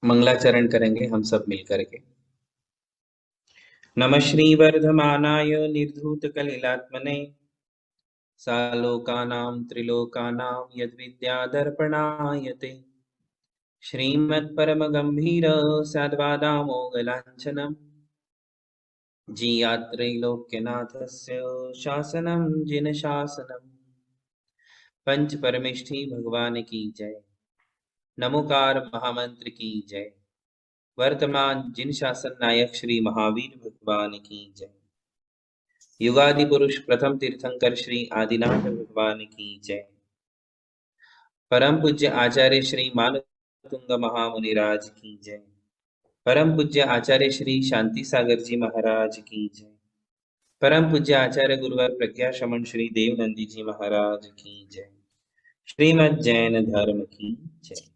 मंगलाचरण करेंगे हम सब मिलकर के। नमः श्री वर्धमानाय निर्धूतकलिलात्मने सालोकानां त्रिलोकानां यद्विद्यादर्पणायते श्रीमत्परमगम्भीर साद्वादामोगलाञ्छनम् जीयात्रैलोक्यनाथस्य शासनं जिनशासनम्। पंच परमेष्ठी भगवान की जय। नमोकार महामंत्र की जय। वर्तमान जिन शासन नायक श्री महावीर भगवान की जय। युगादि पुरुष प्रथम तीर्थंकर श्री आदिनाथ भगवान की जय। परम पूज्य आचार्य श्री मानतुंग महामुनिराज की जय। परम पूज्य आचार्य श्री शांति सागर जी महाराज की जय। परम पूज्य आचार्य गुरुवर प्रज्ञा शमन श्री देवनंदी जी महाराज की जय। श्रीमद् जैन धर्म की जय।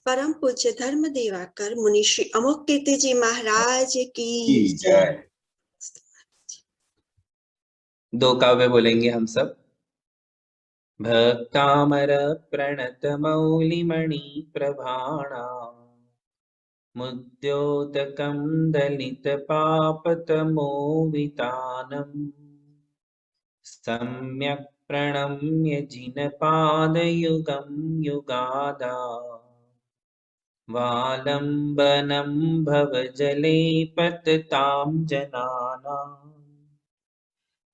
परम पूज्य धर्म देवाकर मुनि श्री अमोघ कीर्ति जी महाराज की जय। दो काव्य बोलेंगे हम सब। भक्तामर प्रणत मौलिमणि प्रभाणा मुद्योतकं दलित पापतमोवितानम् सम्यक् प्रणम्य जिनपादयुगं युगादा वालम्बनं भवजले पततां जनानाम्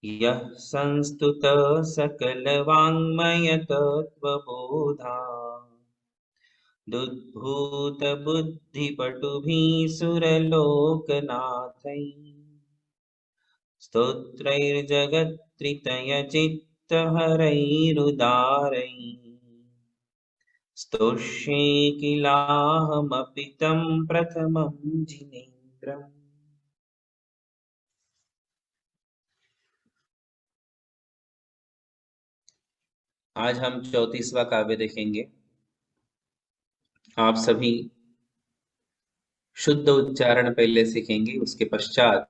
यः संस्तुतः सकलवाङ्मयतत्त्वबोधा दुद्भूतबुद्धिपटुभिः सुरलोकनाथैः स्तोत्रैर्जगत्त्रितयचित्तहरैरुदारैः स्तोष्ये किलाहमपि तं प्रथमं जिनेन्द्रम्। आज हम 34वां काव्य देखेंगे। आप सभी शुद्ध उच्चारण पहले सीखेंगे, उसके पश्चात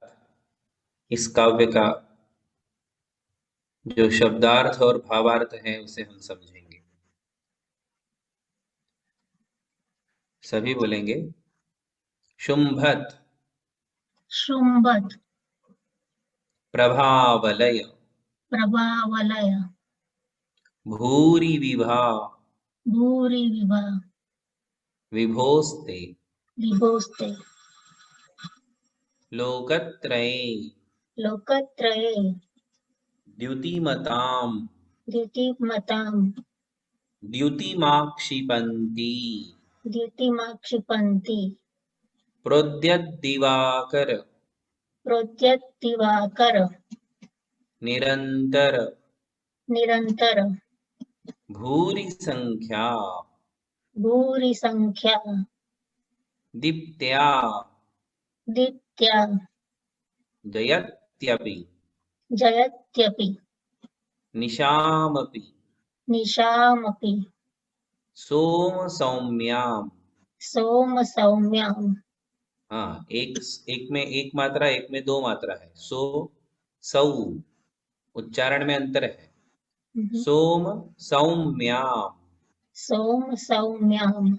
इस काव्य का जो शब्दार्थ और भावार्थ है उसे हम समझेंगे। सभी बोलेंगे। शुंभत शुंभत प्रभावलय प्रभावलय भूरि विभा भूरि विभा विभोस्ते विभोस्ते लोकत्रये लोकत्रये द्युतिमतां द्युतिमतां द्युतिमाक्षिपन्ति द्युतिमाक्षिपन्ति प्रोद्यद्दिवाकर प्रोद्यद्दिवाकर निरन्तर निरन्तर भूरि संख्या भूरि संख्या दीप्त्या दीप्त्या जयत्यपि जयत्यपि निशामपि निशामपि सोम सौम्यां। सोम सौम्यां। हाँ, एक में एक मात्रा, एक में दो मात्रा है। सो सौ उच्चारण में अंतर है। सोम सौम्यां। सोम सौम्यां।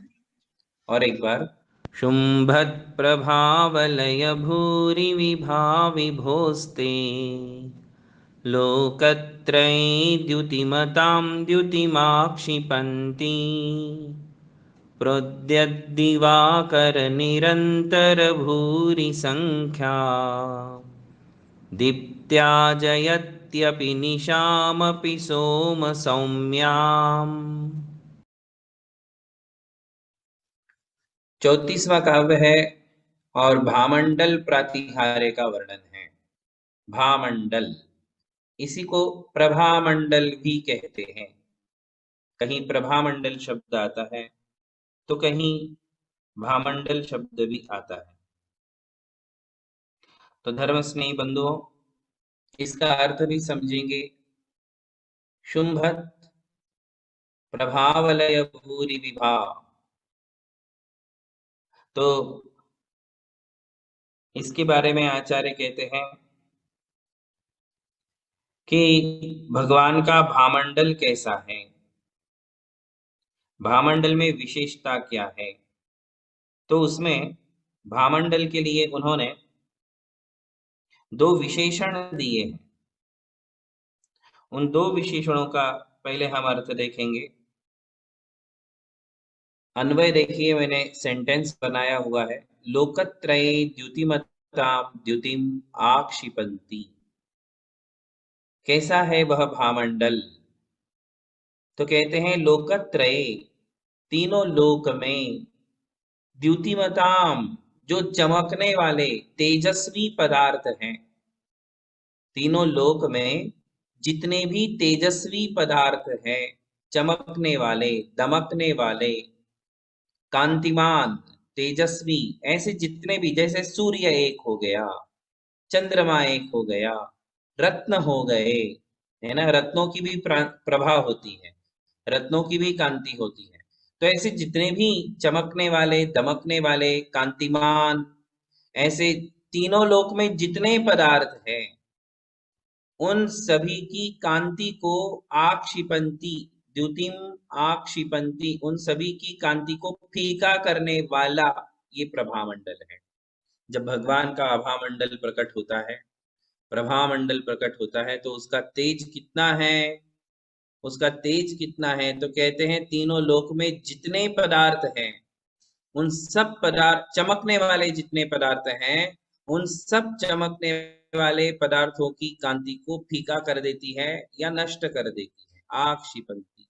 और एक बार। शुंभत प्रभावलय भूरि विभा विभोस्ते लोकत्रये द्युतिमतां द्युतिमाक्षिपन्ति प्रोद्यद्दिवाकर निरन्तर भूरि संख्या दीप्त्या जयत्यपि निशामपि सोम सौम्याम्। 34वां काव्य है और भामंडल प्रातिहार्य का वर्णन है। भामंडल, इसी को प्रभामंडल भी कहते हैं। कहीं प्रभामंडल शब्द आता है तो कहीं भामंडल शब्द भी आता है। तो धर्म स्नेही बंधुओं, इसका अर्थ भी समझेंगे। शुंभत प्रभावलय भूरि विभा, तो इसके बारे में आचार्य कहते हैं कि भगवान का भामंडल कैसा है, भामंडल में विशेषता क्या है। तो उसमें भामंडल के लिए उन्होंने दो विशेषण दिए हैं। उन दो विशेषणों का पहले हम अर्थ देखेंगे। अन्वय देखिए, मैंने सेंटेंस बनाया हुआ है, लोकत्रये द्युतिमताम द्युतिम आक्षिपन्ति। कैसा है वह भामंडल? तो कहते हैं लोकत्रये, तीनों लोक में, द्युतिमताम, जो चमकने वाले तेजस्वी पदार्थ हैं। तीनों लोक में जितने भी तेजस्वी पदार्थ हैं, चमकने वाले, दमकने वाले, कांतिमान, तेजस्वी, ऐसे जितने भी, जैसे सूर्य एक हो गया, चंद्रमा एक हो गया, रत्न हो गए, है ना, रत्नों की भी प्रभा होती है, रत्नों की भी कांति होती है। तो ऐसे जितने भी चमकने वाले, दमकने वाले, कांतिमान, ऐसे तीनों लोक में जितने पदार्थ हैं, उन सभी की कांति को आक्षिपंती, द्युतिम आक्षिपंती, उन सभी की कांति को फीका करने वाला ये प्रभामंडल है। जब भगवान का आभामंडल प्रकट होता है, प्रभामंडल प्रकट होता है, तो उसका तेज कितना है, उसका तेज कितना है? तो कहते हैं तीनों लोक में जितने पदार्थ हैं, उन सब पदार्थ, चमकने वाले जितने पदार्थ हैं, उन सब चमकने वाले पदार्थों की कांति को फीका कर देती है या नष्ट कर देती है। आक्षिपंती,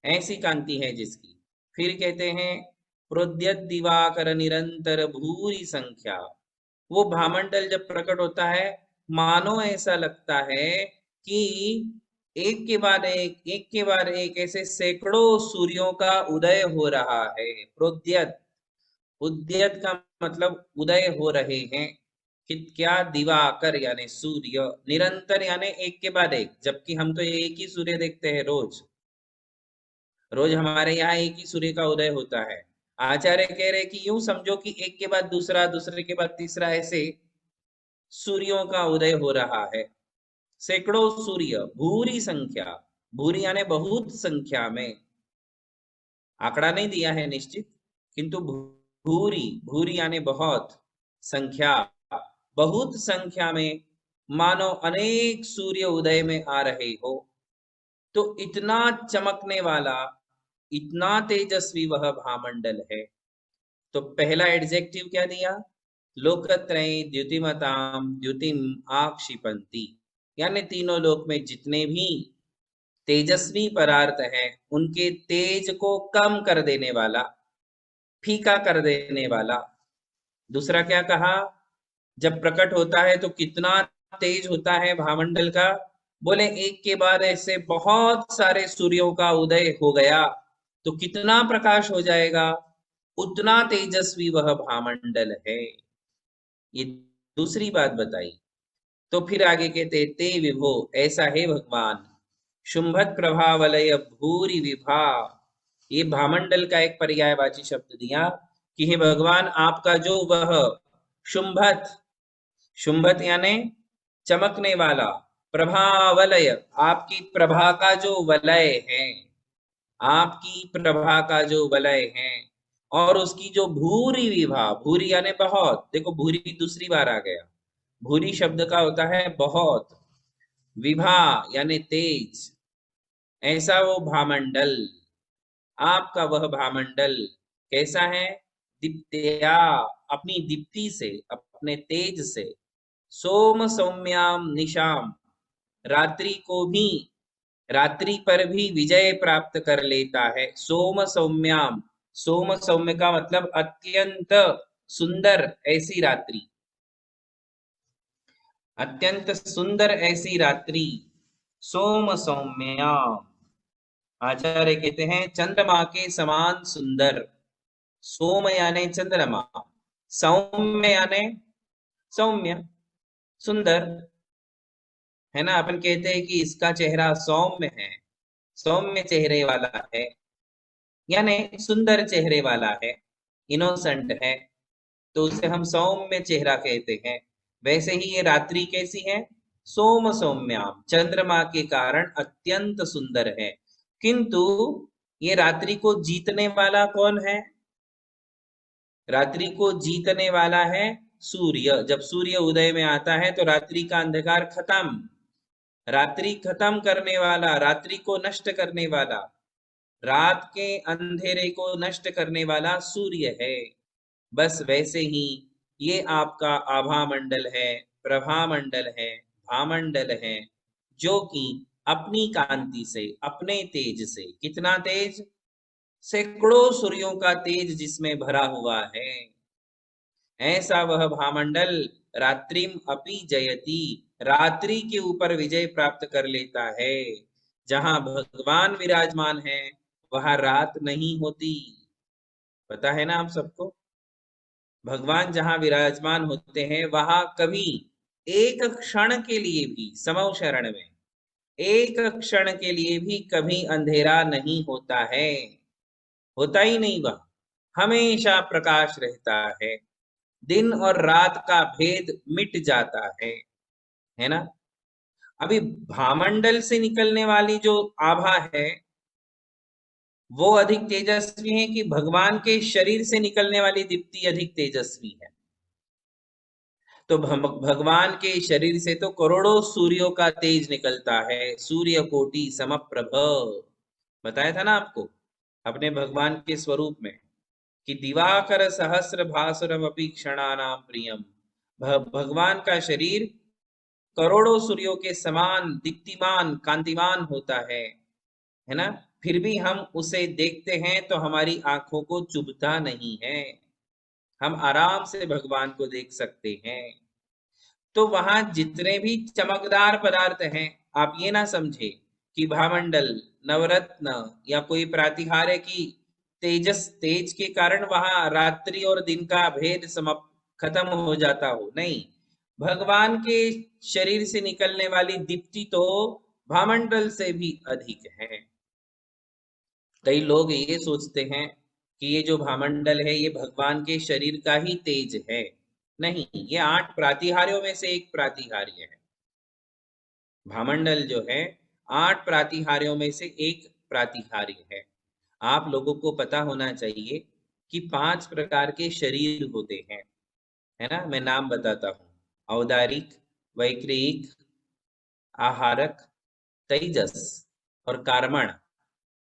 ऐसी कांति है जिसकी। फिर कहते हैं प्रोद्यत दिवाकर निरंतर भूरी संख्या। वो भामंडल जब प्रकट होता है, मानो ऐसा लगता है कि एक के बाद एक के बाद एक ऐसे सैकड़ों सूर्यों का उदय हो रहा है। प्रोद्यत, उद्यत का मतलब उदय हो रहे हैं। क्या? दिवाकर यानी सूर्य, निरंतर यानी एक के बाद एक, जबकि हम तो एक ही सूर्य देखते हैं रोज। रोज हमारे यहाँ एक ही सूर्य का उदय होता है। आचार्य कह रहे कि यूं समझो कि एक के बाद दूसरा, दूसरे के बाद तीसरा, ऐसे सूर्यों का उदय हो रहा है। सैकड़ों सूर्य, भूरी संख्या, भूरी यानी बहुत संख्या में, आंकड़ा नहीं दिया है निश्चित, किंतु भूरी, भूरी यानी बहुत संख्या, बहुत संख्या में, मानो अनेक सूर्य उदय में आ रहे हो। तो इतना चमकने वाला, इतना तेजस्वी वह भामंडल है। तो पहला एडजेक्टिव क्या दिया? लोकत्रय द्युतिमताम द्युतिम आक्षिपंती, यानी तीनों लोक में जितने भी तेजस्वी पदार्थ हैं, उनके तेज को कम कर देने वाला, फीका कर देने वाला। दूसरा क्या कहा? जब प्रकट होता है तो कितना तेज होता है भामंडल का? बोले एक के बाद ऐसे बहुत सारे सूर्यों का उदय हो गया तो कितना प्रकाश हो जाएगा, उतना तेजस्वी वह भामंडल है। ये दूसरी बात बताई। तो फिर आगे कहते ते विभो, ऐसा है भगवान, शुंभत प्रभावलय भूरि विभा। ये भामंडल का एक पर्यायवाची शब्द दिया कि हे भगवान, आपका जो वह शुंभत, शुंभत यानी चमकने वाला, प्रभावलय, आपकी प्रभा का जो वलय है, आपकी प्रभा का जो वलय है, और उसकी जो भूरी विभा, भूरी यानी बहुत, देखो भूरी दूसरी बार आ गया, भूरी शब्द का होता है बहुत, विभा यानी तेज, ऐसा वो भामंडल, आपका वह भामंडल कैसा है? दीप्त्या, अपनी दीप्ति से, अपने तेज से, सोम सौम्याम निशाम, रात्रि को भी, रात्रि पर भी विजय प्राप्त कर लेता है। सोम सौम्याम, सोम सौम्य का मतलब अत्यंत सुंदर ऐसी रात्रि, अत्यंत सुंदर ऐसी रात्रि, सोम सौम्याम। आचार्य कहते हैं चंद्रमा के समान सुंदर। सोम यानी चंद्रमा, सौम्य यानी सौम्य, सुंदर, है ना। अपन कहते हैं कि इसका चेहरा सौम्य है, सौम्य चेहरे वाला है, यानी सुंदर चेहरे वाला है, इनोसेंट है, तो उसे हम सौम्य चेहरा कहते हैं। वैसे ही ये रात्रि कैसी है? सोम सौम्याम, चंद्रमा के कारण अत्यंत सुंदर है। किंतु ये रात्रि को जीतने वाला कौन है? रात्रि को जीतने वाला है सूर्य। जब सूर्य उदय में आता है तो रात्रि का अंधकार खत्म, रात्रि खत्म करने वाला, रात्रि को नष्ट करने वाला, रात के अंधेरे को नष्ट करने वाला सूर्य है। बस वैसे ही ये आपका आभा मंडल है, प्रभा मंडल है, भामंडल है, जो कि अपनी कांति से, अपने तेज से, कितना तेज, सैकड़ों सूर्यों का तेज जिसमें भरा हुआ है, ऐसा वह भामंडल रात्रिम अपि जयति, रात्रि के ऊपर विजय प्राप्त कर लेता है। जहां भगवान विराजमान है वहां रात नहीं होती, पता है ना आप सबको। भगवान जहां विराजमान होते हैं वहां कभी एक क्षण के लिए भी, समौ शरण में एक क्षण के लिए भी कभी अंधेरा नहीं होता है, होता ही नहीं, वह हमेशा प्रकाश रहता है, दिन और रात का भेद मिट जाता है ना। अभी भामंडल से निकलने वाली जो आभा है वो अधिक तेजस्वी है कि भगवान के शरीर से निकलने वाली दीप्ति अधिक तेजस्वी है। तो भगवान के शरीर से तो करोड़ों सूर्यों का तेज निकलता है, सूर्य कोटि समप्रभ, बताया था ना आपको अपने भगवान के स्वरूप में कि दिवाकर सहस्र भासुरम अपि क्षणानाम प्रियम। भगवान का शरीर करोड़ों सूर्यों के समान दीप्तिमान कांतिमान होता है ना। फिर भी हम उसे देखते हैं तो हमारी आंखों को चुभता नहीं है, हम आराम से भगवान को देख सकते हैं। तो वहां जितने भी चमकदार पदार्थ हैं, आप ये ना समझे कि भामंडल, नवरत्न या कोई प्रातिहार्य की तेज के कारण वहां रात्रि और दिन का भेद खत्म हो जाता हो, नहीं। भगवान के शरीर से निकलने वाली दीप्ति तो भामंडल से भी अधिक है। कई लोग ये सोचते हैं कि ये जो भामंडल है ये भगवान के शरीर का ही तेज है, नहीं, ये 8 प्रातिहार्यों में से एक प्रातिहार्य है। भामंडल जो है 8 प्रातिहार्यों में से एक प्रातिहार्य है। आप लोगों को पता होना चाहिए कि 5 प्रकार के शरीर होते हैं, है ना। मैं नाम बताता हूँ, औदारिक, वैक्रियिक, आहारक, तेजस और कार्मण।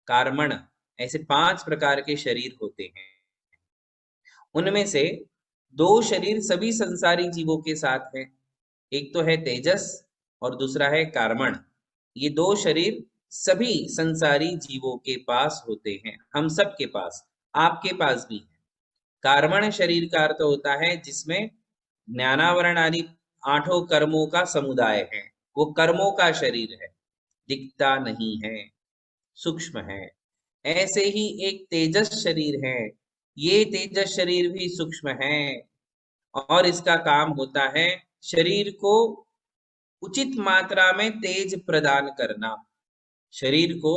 कार्मण, ऐसे 5 प्रकार के शरीर होते हैं। उनमें से 2 शरीर सभी संसारी जीवों के साथ है, एक तो है तेजस और दूसरा है कार्मण। ये 2 शरीर सभी संसारी जीवों के पास होते हैं, हम सब के पास, आपके पास भी है। कार्मण शरीर का अर्थ होता है जिसमें ज्ञानावरण आदि 8 कर्मों का समुदाय है, वो कर्मों का शरीर है, दिखता नहीं है, सूक्ष्म है। ऐसे ही एक तेजस शरीर है, ये तेजस शरीर भी सूक्ष्म है और इसका काम होता है शरीर को उचित मात्रा में तेज प्रदान करना, शरीर को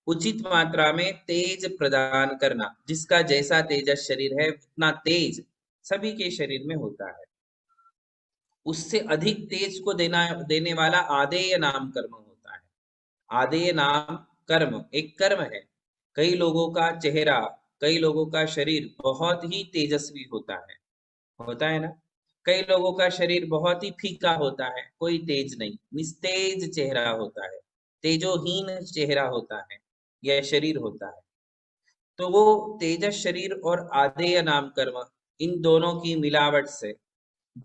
उचित मात्रा में तेज प्रदान करना। जिसका जैसा तेजस शरीर है उतना तेज सभी के शरीर में होता है, उससे अधिक तेज को देने वाला आदेय नाम कर्म होता है। आदेय नाम कर्म एक कर्म है। कई लोगों का चेहरा, कई लोगों का शरीर बहुत ही तेजस्वी होता है ना। कई लोगों का शरीर बहुत ही फीका होता है, कोई तेज नहीं, निस्तेज चेहरा होता है, तेजोहीन चेहरा होता है, यह शरीर होता है। तो वो तेजस शरीर और आदेय नाम कर्म, इन दोनों की मिलावट से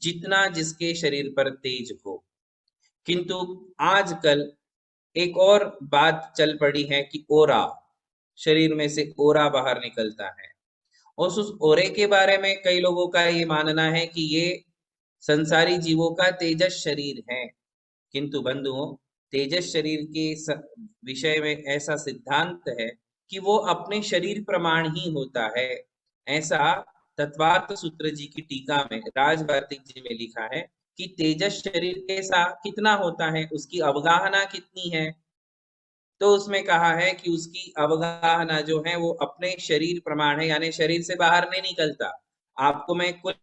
जितना जिसके शरीर पर तेज हो। किंतु आजकल एक और बात चल पड़ी है कि ओरा, शरीर में से ओरा बाहर निकलता है, और उस ओरे के बारे में कई लोगों का ये मानना है कि ये संसारी जीवों का तेजस शरीर है। किंतु बंधुओं, तेजस शरीर के विषय में ऐसा सिद्धांत है कि वो अपने शरीर प्रमाण ही होता है। ऐसा तत्वार्थ सूत्र जी की टीका में राजवार्तिक जी में लिखा है कि तेजस शरीर कैसा कितना होता है, उसकी अवगाहना कितनी है। तो उसमें कहा है कि उसकी अवगाहना जो है वो अपने शरीर प्रमाण है, यानी शरीर से बाहर नहीं निकलता। आपको मैं कुल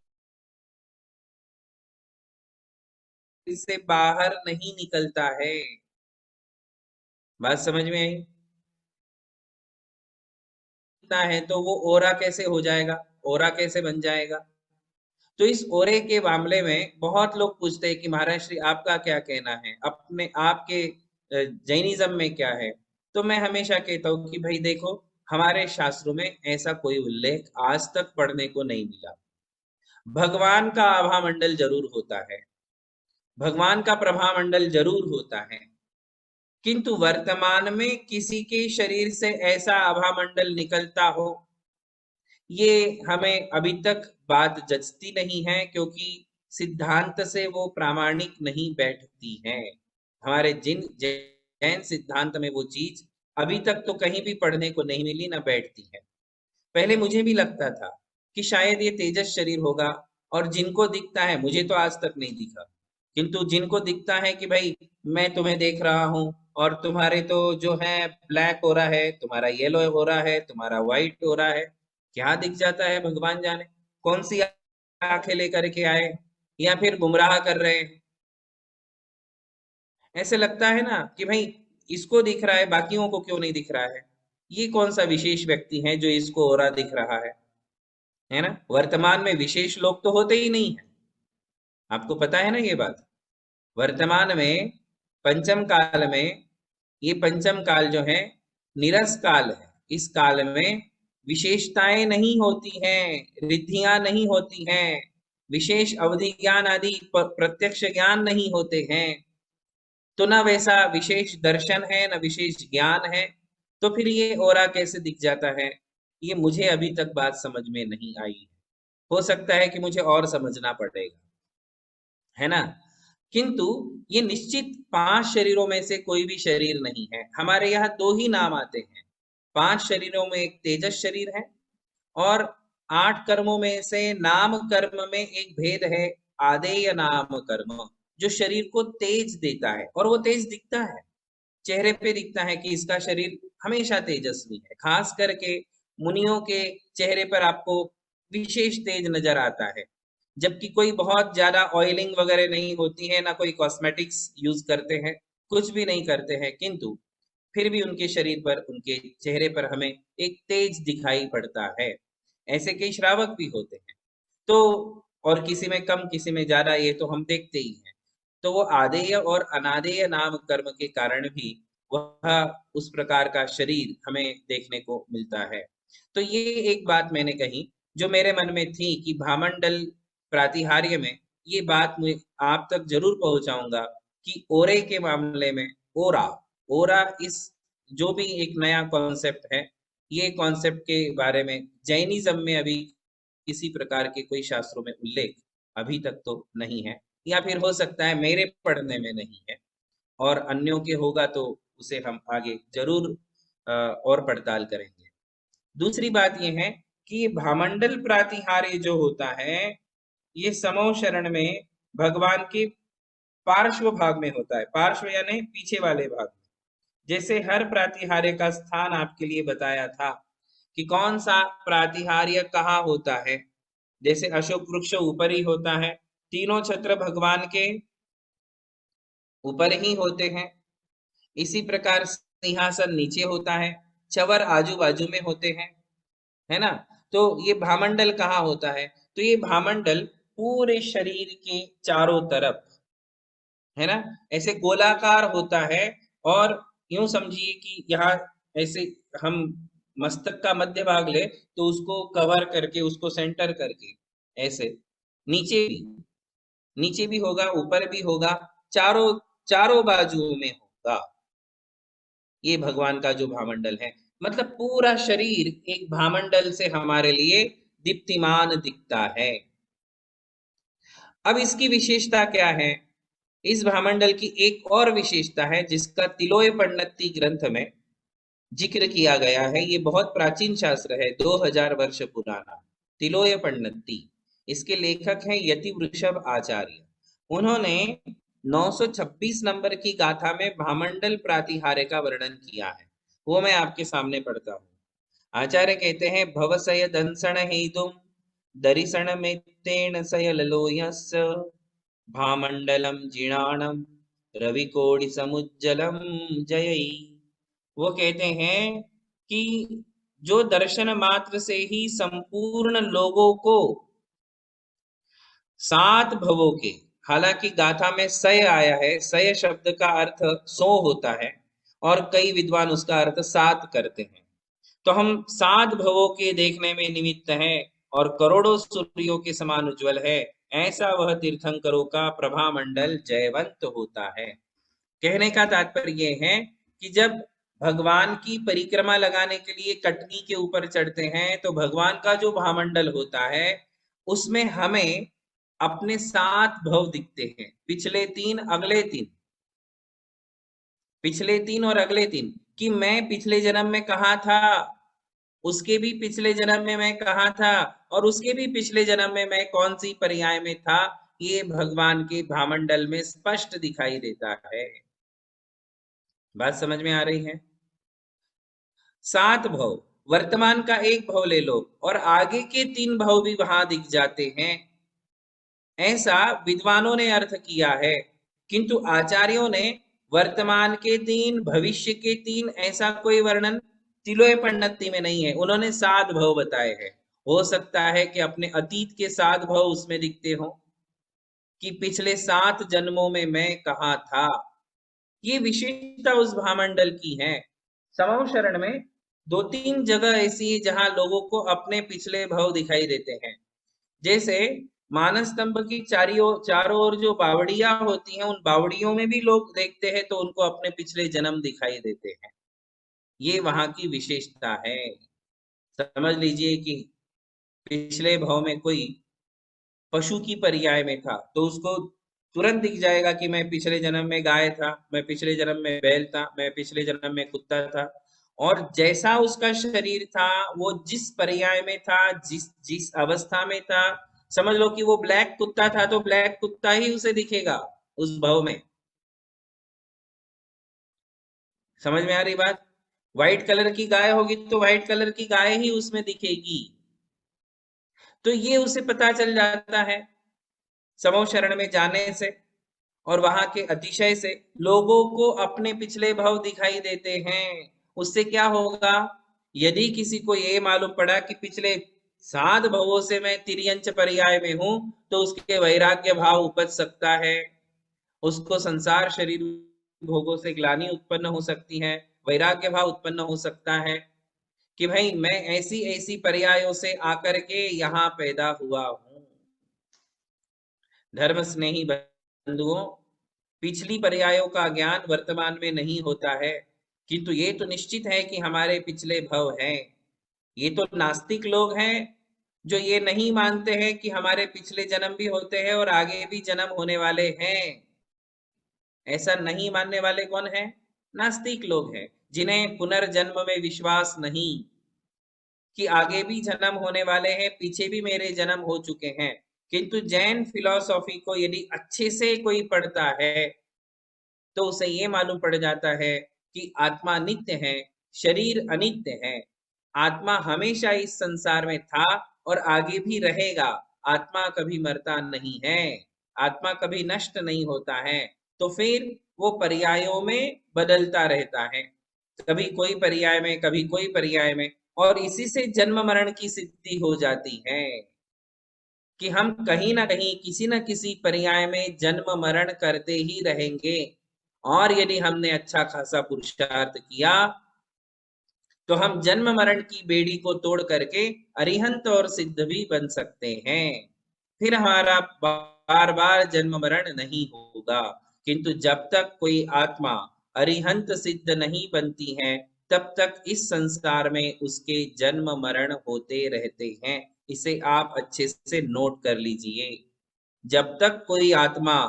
से बाहर नहीं निकलता है, बात समझ में आई। दिखता है तो वो ओरा कैसे हो जाएगा, ओरा कैसे बन जाएगा। तो इस ओरे के मामले में बहुत लोग पूछते हैं कि महाराज श्री आपका क्या कहना है, अपने आपके जैनिज्म में क्या है। तो मैं हमेशा कहता हूँ कि भाई देखो, हमारे शास्त्रों में ऐसा कोई उल्लेख आज तक पढ़ने को नहीं मिला। भगवान का आभा मंडल जरूर होता है, भगवान का प्रभा मंडल जरूर होता है, किंतु वर्तमान में किसी के शरीर से ऐसा आभा मंडल निकलता हो, ये हमें अभी तक बात जचती नहीं है, क्योंकि सिद्धांत से वो प्रामाणिक नहीं बैठती है। हमारे जिन जैन सिद्धांत में वो चीज अभी तक तो कहीं भी पढ़ने को नहीं मिली, ना बैठती है। पहले मुझे भी लगता था कि शायद ये तेजस शरीर होगा, और जिनको दिखता है, मुझे तो आज तक नहीं दिखा, किंतु जिनको दिखता है कि भाई मैं तुम्हें देख रहा हूँ और तुम्हारे तो जो है ब्लैक हो रहा है, तुम्हारा येलो हो रहा है, तुम्हारा व्हाइट हो रहा है, क्या दिख जाता है भगवान जाने, कौन सी आंखें लेकर के आए, या फिर गुमराह कर रहे हैं। ऐसे लगता है ना कि भाई इसको दिख रहा है, बाकियों को क्यों नहीं दिख रहा है, ये कौन सा विशेष व्यक्ति है जो इसको ओरा दिख रहा है ना। वर्तमान में विशेष लोग तो होते ही नहीं है, आपको पता है ना ये बात। वर्तमान में पंचम काल में, ये पंचम काल जो है निरस काल है, इस काल में विशेषताएं नहीं होती हैं, रिद्धियां नहीं होती हैं, विशेष अवधि ज्ञान आदि प्रत्यक्ष ज्ञान नहीं होते हैं, तो ना वैसा विशेष दर्शन है, ना विशेष ज्ञान है, तो फिर ये ओरा कैसे दिख जाता है, ये मुझे अभी तक बात समझ में नहीं आई है। हो सकता है कि मुझे और समझना पड़ेगा, है ना। किंतु ये निश्चित 5 शरीरों में से कोई भी शरीर नहीं है। हमारे यहाँ 2 ही नाम आते हैं, 5 शरीरों में एक तेजस शरीर है, और 8 कर्मों में से नाम कर्म में एक भेद है, आदेय नाम कर्म, जो शरीर को तेज देता है, और वो तेज दिखता है, चेहरे पे दिखता है कि इसका शरीर हमेशा तेजस्वी है। खास करके मुनियों के चेहरे पर आपको विशेष तेज नजर आता है, जबकि कोई बहुत ज्यादा ऑयलिंग वगैरह नहीं होती है, ना कोई कॉस्मेटिक्स यूज करते हैं, कुछ भी नहीं करते हैं, किंतु फिर भी उनके शरीर पर, उनके चेहरे पर हमें एक तेज दिखाई पड़ता है। ऐसे कई श्रावक भी होते हैं, तो और किसी में कम किसी में ज्यादा, ये तो हम देखते ही हैं। तो वो आदेय और अनादेय नाम कर्म के कारण भी वह उस प्रकार का शरीर हमें देखने को मिलता है। तो ये एक बात मैंने कही जो मेरे मन में थी कि भामंडल प्रातिहार्य में ये बात मैं आप तक जरूर पहुंचाऊंगा कि ओरे के मामले में ओरा, ओरा इस जो भी एक नया कॉन्सेप्ट है, ये कॉन्सेप्ट के बारे में जैनिज्म में अभी किसी प्रकार के कोई शास्त्रों में उल्लेख अभी तक तो नहीं है, या फिर हो सकता है मेरे पढ़ने में नहीं है, और अन्यों के होगा तो उसे हम आगे जरूर और पड़ताल करेंगे। दूसरी बात यह है कि भामंडल प्रातिहार्य जो होता है, ये समो शरण में भगवान के पार्श्व भाग में होता है, पार्श्व यानी पीछे वाले भाग में। जैसे हर प्रातिहार्य का स्थान आपके लिए बताया था कि कौन सा प्रातिहार्य कहाँ होता है। जैसे अशोक वृक्ष ऊपर ही होता है, तीनों छत्र भगवान के ऊपर ही होते हैं। इसी प्रकार सिंहासन नीचे होता है, चवर आजू बाजू में होते हैं, है ना। तो ये भामंडल कहाँ होता है, तो ये भामंडल पूरे शरीर के चारों तरफ, है ना, ऐसे गोलाकार होता है। और यूं समझिए कि यहाँ ऐसे हम मस्तक का मध्य भाग ले तो उसको कवर करके, उसको सेंटर करके, ऐसे नीचे भी होगा, ऊपर भी होगा, चारों चारों बाजुओं में होगा। ये भगवान का जो भामंडल है, मतलब पूरा शरीर एक भामंडल से हमारे लिए दीप्तिमान दिखता है। अब इसकी विशेषता क्या है, इस भामंडल की एक और विशेषता है जिसका तिलोय पण्णत्ति ग्रंथ में जिक्र किया गया है। ये बहुत प्राचीन शास्त्र है, 2000 वर्ष पुराना, तिलोय पण्णत्ति। इसके लेखक हैं यति वृषभ आचार्य। उन्होंने 926 नंबर की गाथा में भामंडल प्रातिहार्य का वर्णन किया है, वो मैं आपके सामने पढ़ता हूँ। आचार्य कहते हैं, भवसय दंसण हेतुम दरिसण मेत्तेन सयललोयस्य भामंडलम जीर्णाणम रविकोटि समुज्जलम जयई। वो कहते हैं कि जो दर्शन मात्र से ही संपूर्ण लोगों को 7 भवों के, हालांकि गाथा में सय आया है, सय शब्द का अर्थ 100 होता है और कई विद्वान उसका अर्थ 7 करते हैं। तो हम 7 भवों के देखने में निमित्त हैं और करोड़ों सूर्यों के समान उज्जवल है, ऐसा वह तीर्थंकरों का प्रभा मंडल जयवंत होता है। कहने का तात्पर्य है कि जब भगवान की परिक्रमा लगाने के लिए कटनी के ऊपर चढ़ते हैं तो भगवान का जो भामंडल होता है उसमें हमें अपने 7 भव दिखते हैं, पिछले 3 अगले 3, पिछले 3 और अगले 3, कि मैं पिछले जन्म में कहाँ था, उसके भी पिछले जन्म में मैं कहाँ था, और उसके भी पिछले जन्म में मैं कौन सी पर्याय में था, ये भगवान के भामंडल में स्पष्ट दिखाई देता है। बात समझ में आ रही है? 7 भव, वर्तमान का एक भव ले लो और आगे के 3 भव भी वहां दिख जाते हैं, ऐसा विद्वानों ने अर्थ किया है। किंतु आचार्यों ने वर्तमान के 3, भविष्य के 3, ऐसा कोई वर्णन तिलोय पन्नति में नहीं है। उन्होंने 7 भव बताए हैं। हो सकता है कि अपने अतीत के 7 भव उसमें दिखते हो, कि पिछले 7 जन्मों में मैं कहाँ था। ये विशेषता उस भामंडल की है। समव शरण में 2-3 जगह ऐसी है जहां लोगों को अपने पिछले भव दिखाई देते हैं। जैसे मानस स्तंभ की चारों ओर जो बावड़ियां होती हैं, उन बावड़ियों में भी लोग देखते हैं तो उनको अपने पिछले जन्म दिखाई देते हैं। ये वहां की विशेषता है। समझ लीजिए कि पिछले भव में कोई पशु की पर्याय में था तो उसको तुरंत दिख जाएगा कि मैं पिछले जन्म में गाय था, मैं पिछले जन्म में बैल था, मैं पिछले जन्म में कुत्ता था। और जैसा उसका शरीर था, वो जिस पर्याय में था, जिस जिस अवस्था में था, समझ लो कि वो ब्लैक कुत्ता था तो ब्लैक कुत्ता ही उसे दिखेगा उस भव में। समझ में आ रही बात? व्हाइट कलर की गाय होगी तो व्हाइट कलर की गाय ही उसमें दिखेगी। तो ये उसे पता चल जाता है समो शरण में जाने से, और वहां के अतिशय से लोगों को अपने पिछले भव दिखाई देते हैं। उससे क्या होगा? यदि किसी को ये मालूम पड़ा कि पिछले 7 भवों से मैं तिर्यंच पर्याय में हूं, तो उसके वैराग्य भाव उपज सकता है, उसको संसार शरीर भोगों से ग्लानि उत्पन्न हो सकती है, वैराग्य भाव उत्पन्न हो सकता है कि भाई मैं ऐसी ऐसी पर्यायों से आकर के यहाँ पैदा हुआ हूं। धर्म स्नेही बंधुओं, पिछली पर्यायों का ज्ञान वर्तमान में नहीं होता है, किंतु ये तो निश्चित है कि हमारे पिछले भव हैं। ये तो नास्तिक लोग हैं जो ये नहीं मानते हैं कि हमारे पिछले जन्म भी होते हैं और आगे भी जन्म होने वाले हैं। ऐसा नहीं मानने वाले कौन है? नास्तिक लोग हैं, जिन्हें पुनर्जन्म में विश्वास नहीं कि आगे भी जन्म होने वाले हैं, पीछे भी मेरे जन्म हो चुके हैं। किंतु जैन फिलॉसफी को यदि अच्छे से कोई पढ़ता है तो उसे ये मालूम पड़ जाता है कि आत्मा नित्य है, शरीर अनित्य है। आत्मा हमेशा इस संसार में था और आगे भी रहेगा। आत्मा कभी मरता नहीं है, आत्मा कभी नष्ट नहीं होता है। तो फिर वो पर्यायों में बदलता रहता है, कभी कोई पर्याय में, कभी कोई पर्याय में, और इसी से जन्म मरण की सिद्धि हो जाती है कि हम कहीं ना कहीं किसी न किसी पर्याय में जन्म मरण करते ही रहेंगे। और यदि हमने अच्छा खासा पुरुषार्थ किया तो हम जन्म मरण की बेड़ी को तोड़ करके अरिहंत और सिद्ध भी बन सकते हैं। फिर हमारा बार बार जन्म मरण नहीं होगा। किंतु जब तक कोई आत्मा अरिहंत सिद्ध नहीं बनती है, तब तक इस संसार में उसके जन्म मरण होते रहते हैं। इसे आप अच्छे से नोट कर लीजिए। जब तक कोई आत्मा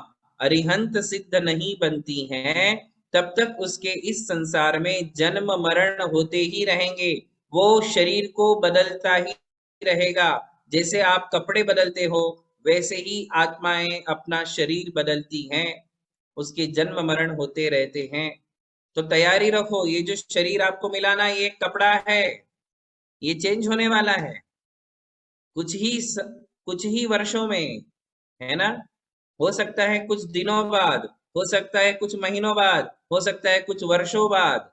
अरिहंत सिद्ध नहीं बनती है, तब तक उसके इस संसार में जन्म मरण होते ही रहेंगे। वो शरीर को बदलता ही रहेगा। जैसे आप कपड़े बदलते हो, वैसे ही आत्माएं अपना शरीर बदलती हैं, उसके जन्म मरण होते रहते हैं। तो तैयारी रखो, ये जो शरीर आपको मिला ना, ये कपड़ा है, ये चेंज होने वाला है कुछ ही वर्षों में, है ना? हो सकता है कुछ दिनों बाद, हो सकता है कुछ महीनों बाद, हो सकता है कुछ वर्षों बाद,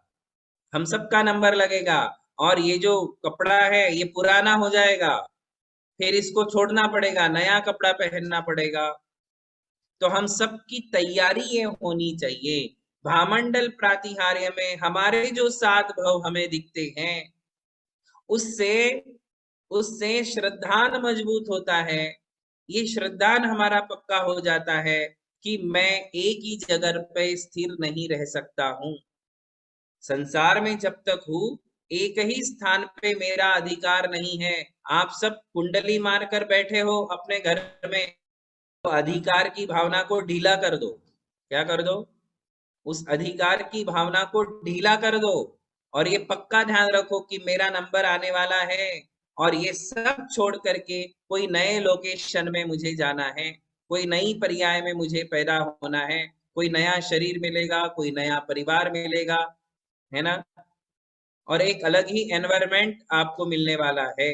हम सबका नंबर लगेगा। और ये जो कपड़ा है ये पुराना हो जाएगा, फिर इसको छोड़ना पड़ेगा, नया कपड़ा पहनना पड़ेगा। तो हम सबकी तैयारी ये होनी चाहिए। भामंडल प्रातिहार्य में हमारे जो 7 भव हमें दिखते हैं, उससे उससे श्रद्धान मजबूत होता है। ये श्रद्धान हमारा पक्का हो जाता है कि मैं एक ही जगह पे स्थिर नहीं रह सकता हूं। संसार में जब तक हूं, एक ही स्थान पे मेरा अधिकार नहीं है। आप सब कुंडली मारकर बैठे हो अपने घर में, तो अधिकार की भावना को ढीला कर दो। क्या कर दो? उस अधिकार की भावना को ढीला कर दो, और ये पक्का ध्यान रखो कि मेरा नंबर आने वाला है, और ये सब छोड़ करके कोई नए लोकेशन में मुझे जाना है, कोई नई पर्याय में मुझे पैदा होना है, कोई नया शरीर मिलेगा, कोई नया परिवार मिलेगा, है ना, और एक अलग ही एनवायरमेंट आपको मिलने वाला है।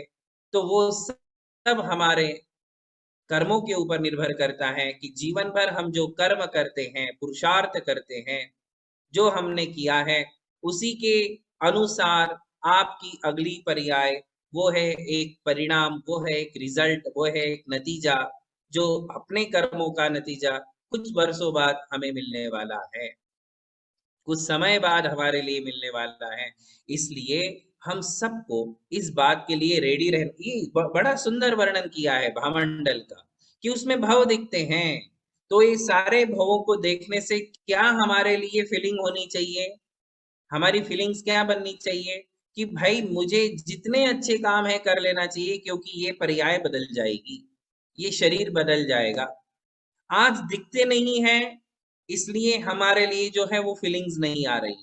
तो वो सब हमारे कर्मों के ऊपर निर्भर करता है कि जीवन भर हम जो कर्म करते हैं, पुरुषार्थ करते हैं, जो हमने किया है, उसी के अनुसार आपकी अगली पर्याय वो है एक परिणाम, वो है एक रिजल्ट, वो है एक नतीजा, जो अपने कर्मों का नतीजा कुछ वर्षों बाद हमें मिलने वाला है, कुछ समय बाद हमारे लिए मिलने वाला है। इसलिए हम सबको इस बात के लिए रेडी रहना। ये बड़ा सुंदर वर्णन किया है भामंडल का, कि उसमें भव दिखते हैं। तो ये सारे भवों को देखने से क्या हमारे लिए फीलिंग होनी चाहिए? हमारी फीलिंग्स क्या बननी चाहिए? कि भाई मुझे जितने अच्छे काम है कर लेना चाहिए, क्योंकि ये पर्याय बदल जाएगी, ये शरीर बदल जाएगा। आज दिखते नहीं है, इसलिए हमारे लिए जो है वो फीलिंग्स नहीं आ रही।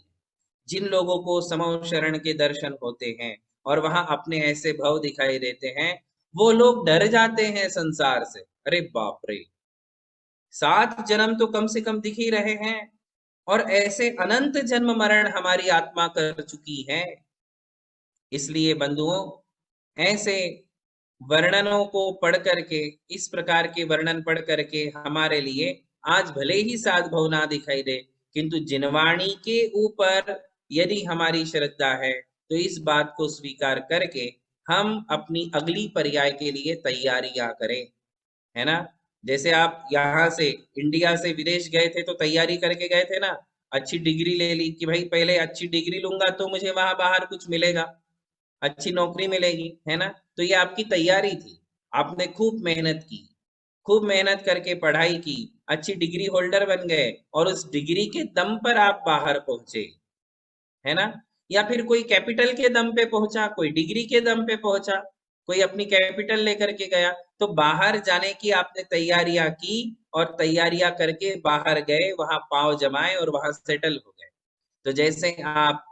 जिन लोगों को समव शरण के दर्शन होते हैं और वहां अपने ऐसे भव दिखाई देते हैं, वो लोग डर जाते हैं संसार से। अरे बाप रे, 7 जन्म तो कम से कम दिख ही रहे हैं, और ऐसे अनंत जन्म मरण हमारी आत्मा कर चुकी है। इसलिए बंधुओं, ऐसे वर्णनों को पढ़ करके, इस प्रकार के वर्णन पढ़ करके हमारे लिए आज भले ही 7 भव ना दिखाई दे, किंतु जिनवाणी के ऊपर यदि हमारी श्रद्धा है, तो इस बात को स्वीकार करके हम अपनी अगली पर्याय के लिए तैयारियां करें, है ना। जैसे आप यहाँ से इंडिया से विदेश गए थे तो तैयारी करके गए थे ना, अच्छी डिग्री ले ली कि भाई पहले अच्छी डिग्री लूंगा तो मुझे वहां बाहर कुछ मिलेगा, अच्छी नौकरी मिलेगी, है ना। तो ये आपकी तैयारी थी, आपने खूब मेहनत की, खूब मेहनत करके पढ़ाई की, अच्छी डिग्री होल्डर बन गए, और उस डिग्री के दम पर आप बाहर पहुंचे, है ना। या फिर कोई कैपिटल के दम पे पहुंचा, कोई डिग्री के दम पे पहुंचा, कोई अपनी कैपिटल लेकर के गया, तो बाहर जाने की आपने तैयारियां की, और तैयारियां करके बाहर गए, वहां पांव जमाए और वहां सेटल हो गए। तो जैसे आप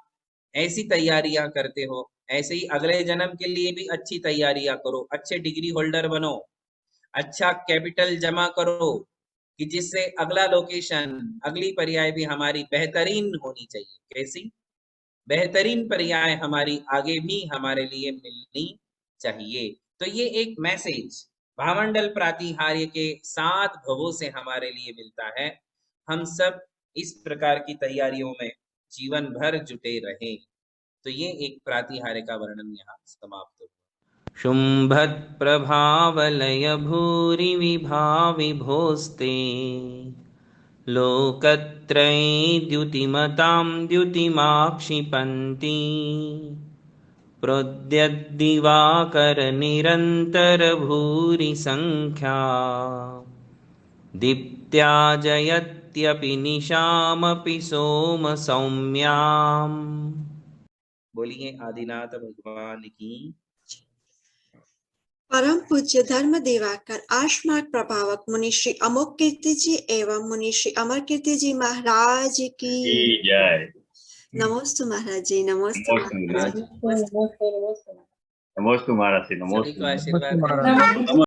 ऐसी तैयारियां करते हो, ऐसे ही अगले जन्म के लिए भी अच्छी तैयारियां करो, अच्छे डिग्री होल्डर बनो, अच्छा कैपिटल जमा करो, कि जिससे अगला लोकेशन, अगली पर्याय भी हमारी बेहतरीन होनी चाहिए। कैसी? बेहतरीन पर्याय हमारी आगे भी हमारे लिए मिलनी चाहिए। तो ये एक मैसेज भामंडल प्रातिहार्य के 7 भवों से हमारे लिए मिलता है। हम सब इस प्रकार की तैयारियों में जीवन भर जुटे रहें। तो ये एक प्रातिहार्य का वर्णन यहाँ समाप्त हुआ। शुंभत प्रभावलय भूरि विभाविभोस्ते लोकत्रये द्युतिमतां द्युतिमाक्षिपन्ति प्रोद्यद्दिवाकर निरन्तर भूरि संख्या दीप्त्या जयत्यपि निशामपि सोम सौम्याम्। बोलिए आदिनाथ भगवान की। परम पूज्य धर्म दिवाकर आश्मार्ग प्रभावक मुनि श्री अमोघ कीर्ति जी एवं मुनि श्री अमर कीर्ति जी महाराज की जय। नमोस्तु महाराज जी, नमोस्तु महाराज जी। नमोस्तु महाराज जी, नमोस्तु। सभी को आशीर्वाद।